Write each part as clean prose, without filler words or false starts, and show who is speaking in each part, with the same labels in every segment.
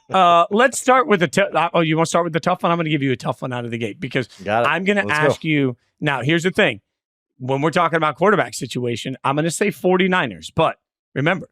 Speaker 1: Let's start with the oh, you want to start with the tough one? I'm going to give you a tough one out of the gate because I'm going to ask you. Now, here's the thing. When we're talking about quarterback situation, I'm going to say 49ers. But remember,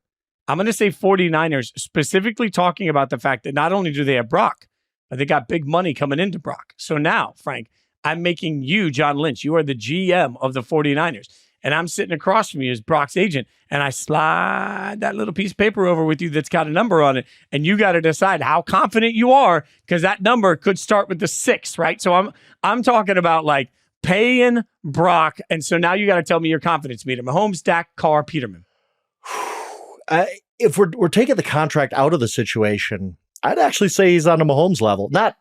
Speaker 1: I'm going to say 49ers specifically talking about the fact that not only do they have Brock, but they got big money coming into Brock. So now, Frank, I'm making you, John Lynch, you are the GM of the 49ers. And I'm sitting across from you as Brock's agent, and I slide that little piece of paper over with you that's got a number on it, and you got to decide how confident you are because that number could start with the 6, right? So I'm talking about like paying Brock, and so now you got to tell me your confidence meter. Mahomes, Dak, Carr, Peterman.
Speaker 2: If we're taking the contract out of the situation, I'd actually say he's on the Mahomes level, not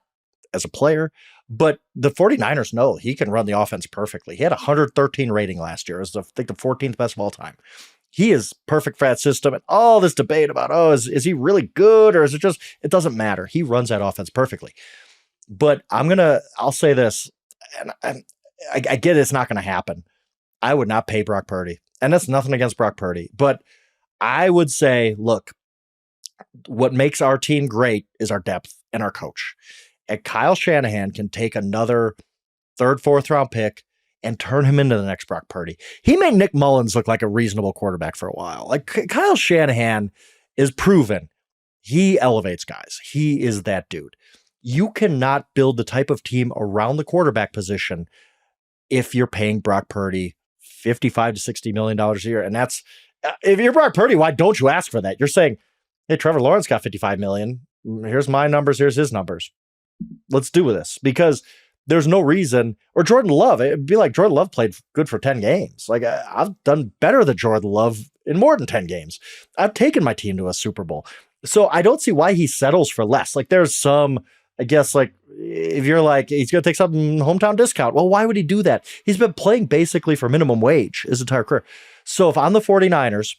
Speaker 2: as a player, but the 49ers know he can run the offense perfectly. He had a 113 rating last year. It was, I think, the 14th best of all time. He is perfect for that system. And all this debate about, is he really good or is it just, it doesn't matter. He runs that offense perfectly. But I'll say this, and I get it's not going to happen. I would not pay Brock Purdy. And that's nothing against Brock Purdy. But I would say, look, what makes our team great is our depth and our coach. And Kyle Shanahan can take another 3rd, 4th round pick and turn him into the next Brock Purdy. He made Nick Mullins look like a reasonable quarterback for a while. Like Kyle Shanahan is proven. He elevates guys. He is that dude. You cannot build the type of team around the quarterback position if you're paying Brock Purdy $55 to $60 million a year. And that's, if you're Brock Purdy, why don't you ask for that? You're saying, hey, Trevor Lawrence got $55 million. Here's my numbers. Here's his numbers. Let's do this, because there's no reason. Or Jordan Love, it'd be like Jordan Love played good for 10 games. Like I've done better than Jordan Love in more than 10 games. I've taken my team to a Super Bowl. So I don't see why he settles for less. Like there's some, I guess, like if you're like, he's going to take some hometown discount. Well, why would he do that? He's been playing basically for minimum wage his entire career. So if I'm the 49ers,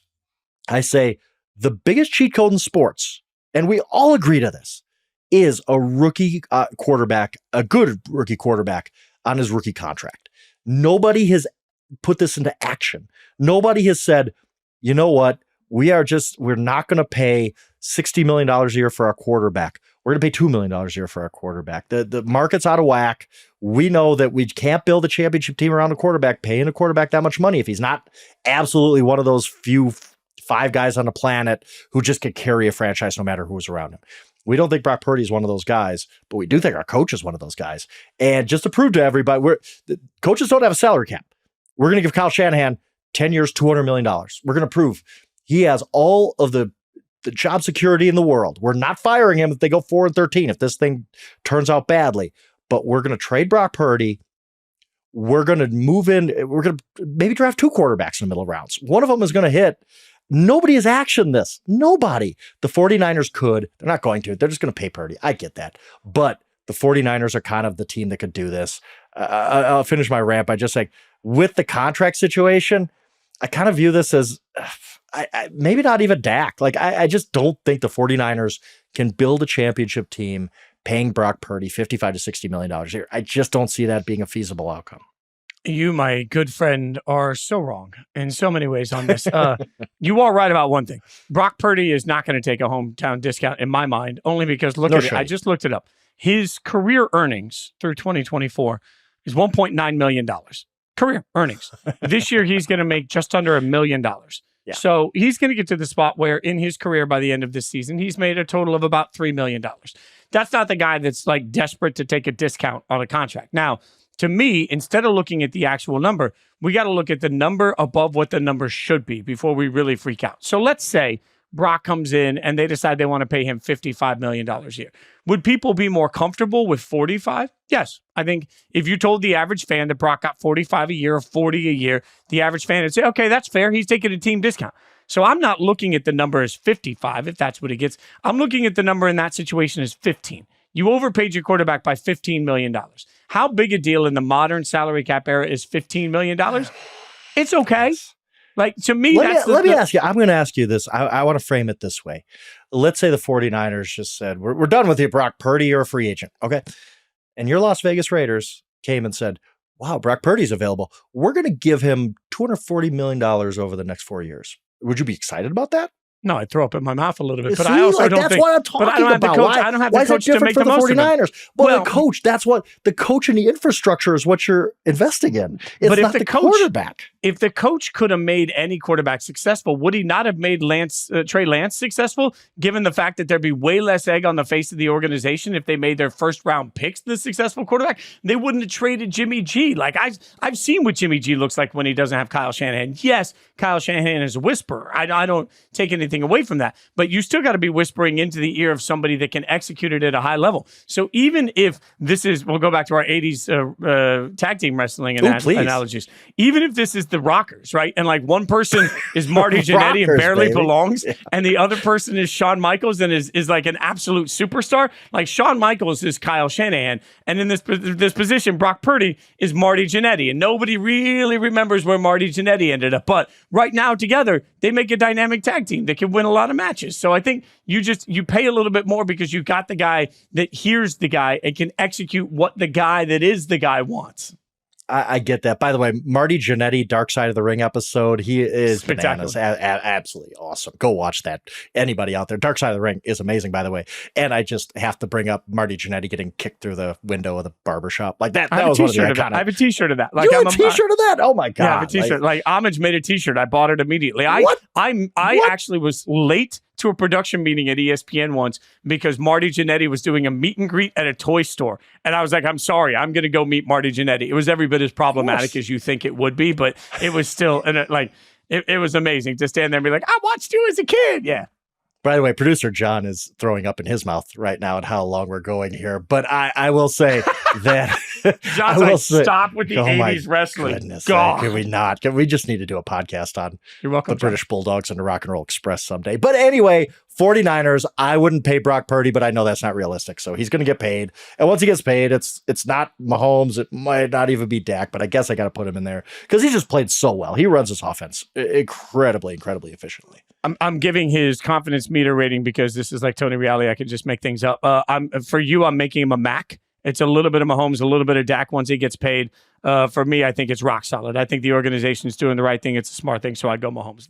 Speaker 2: I say the biggest cheat code in sports, and we all agree to this, is a rookie quarterback, a good rookie quarterback on his rookie contract. Nobody has put this into action. Nobody has said, you know what? We're not going to pay $60 million a year for our quarterback. We're going to pay $2 million a year for our quarterback. The market's out of whack. We know that we can't build a championship team around a quarterback, paying a quarterback that much money if he's not absolutely one of those few 5 guys on the planet who just could carry a franchise no matter who's around him. We don't think Brock Purdy is one of those guys, but we do think our coach is one of those guys. And just to prove to everybody, the coaches don't have a salary cap. We're going to give Kyle Shanahan 10 years, $200 million. We're going to prove he has all of the job security in the world. We're not firing him if they go 4-13, if this thing turns out badly. But we're going to trade Brock Purdy. We're going to move in. We're going to maybe draft 2 quarterbacks in the middle rounds. One of them is going to hit. Nobody has actioned this. Nobody. The 49ers could. They're not going to. They're just going to pay Purdy. I get that. But the 49ers are kind of the team that could do this. I'll finish my rant by just saying, with the contract situation, I kind of view this as maybe not even Dak. Like, I just don't think the 49ers can build a championship team paying Brock Purdy $55 to $60 million a year. I just don't see that being a feasible outcome.
Speaker 1: You, my good friend, are so wrong in so many ways on this. You are right about one thing. Brock Purdy is not going to take a hometown discount in my mind, only because it. I just looked it up. His career earnings through 2024 is $1.9 million. Career earnings. This year, he's going to make just under $1 million. Yeah. So he's going to get to the spot where in his career by the end of this season, he's made a total of about $3 million. That's not the guy that's like desperate to take a discount on a contract. Now, to me, instead of looking at the actual number, we got to look at the number above what the number should be before we really freak out. So let's say Brock comes in and they decide they want to pay him $55 million a year. Would people be more comfortable with 45? Yes. I think if you told the average fan that Brock got 45 a year or 40 a year, the average fan would say, okay, that's fair. He's taking a team discount. So I'm not looking at the number as 55, if that's what he gets. I'm looking at the number in that situation as 15. You overpaid your quarterback by $15 million. How big a deal in the modern salary cap era is $15 million? It's okay. Like, to me,
Speaker 2: let me ask you. I'm going to ask you this. I want to frame it this way. Let's say the 49ers just said, we're done with you, Brock Purdy. You're a free agent. Okay. And your Las Vegas Raiders came and said, wow, Brock Purdy's available. We're going to give him $240 million over the next 4 years. Would you be excited about that?
Speaker 1: No, I throw up in my mouth a little bit, but
Speaker 2: See,
Speaker 1: I also
Speaker 2: like,
Speaker 1: don't
Speaker 2: that's
Speaker 1: think.
Speaker 2: what I'm talking
Speaker 1: But I don't have
Speaker 2: about.
Speaker 1: the coach. I don't have
Speaker 2: why
Speaker 1: the
Speaker 2: is that
Speaker 1: coach to
Speaker 2: different
Speaker 1: make
Speaker 2: for
Speaker 1: the most of it.
Speaker 2: 49ers? Well,
Speaker 1: Well,
Speaker 2: the coach, that's what the coach and the infrastructure is what you're investing in. It's
Speaker 1: But if
Speaker 2: not
Speaker 1: the
Speaker 2: the
Speaker 1: coach-
Speaker 2: quarterback.
Speaker 1: If the coach could have made any quarterback successful, would he not have made Trey Lance successful, given the fact that there'd be way less egg on the face of the organization if they made their first-round picks the successful quarterback? They wouldn't have traded Jimmy G. Like, I've seen what Jimmy G looks like when he doesn't have Kyle Shanahan. Yes, Kyle Shanahan is a whisperer. I don't take anything away from that. But you still got to be whispering into the ear of somebody that can execute it at a high level. So even if this is, we'll go back to our 80s tag team wrestling analogies. Even if this is the Rockers, right? And like one person is Marty Jannetty and barely belongs, and the other person is Shawn Michaels and is like an absolute superstar. Like Shawn Michaels is Kyle Shanahan, and in this position, Brock Purdy is Marty Jannetty, and nobody really remembers where Marty Jannetty ended up. But right now, together, they make a dynamic tag team that can win a lot of matches. So I think you pay a little bit more because you got the guy that hears the guy and can execute what the guy that is the guy wants.
Speaker 2: I get that. By the way, Marty Jannetty, Dark Side of the Ring episode, he is bananas. Absolutely awesome. Go watch that. Anybody out there. Dark Side of the Ring is amazing, by the way. And I just have to bring up Marty Jannetty getting kicked through the window of the barbershop. Like that. That was one of the iconic.
Speaker 1: I have a t-shirt of that. Like,
Speaker 2: you have a t-shirt of that? Oh my God.
Speaker 1: Yeah, I have a t-shirt. Like Homage made a t-shirt. I bought it immediately. I actually was late to a production meeting at ESPN once because Marty Jannetty was doing a meet and greet at a toy store. And I was like, I'm sorry, I'm going to go meet Marty Jannetty. It was every bit as problematic as you think it would be, but it was still, it was amazing to stand there and be like, I watched you as a kid. Yeah.
Speaker 2: By the way, producer John is throwing up in his mouth right now at how long we're going here. But I will say that
Speaker 1: John's like, stop with the 80s wrestling.
Speaker 2: Goodness,
Speaker 1: God.
Speaker 2: Can we not? We just need to do a podcast on
Speaker 1: You're welcome,
Speaker 2: the British Bulldogs and the Rock and Roll Express someday. But anyway, 49ers, I wouldn't pay Brock Purdy, but I know that's not realistic. So he's going to get paid. And once he gets paid, it's not Mahomes. It might not even be Dak, but I guess I got to put him in there because he just played so well. He runs his offense incredibly efficiently.
Speaker 1: I'm giving his confidence meter rating because this is like Tony Reali. I can just make things up. I'm making him a Mac. It's a little bit of Mahomes, a little bit of Dak once he gets paid. For me, I think it's rock solid. I think the organization's doing the right thing. It's a smart thing, so I'd go Mahomes.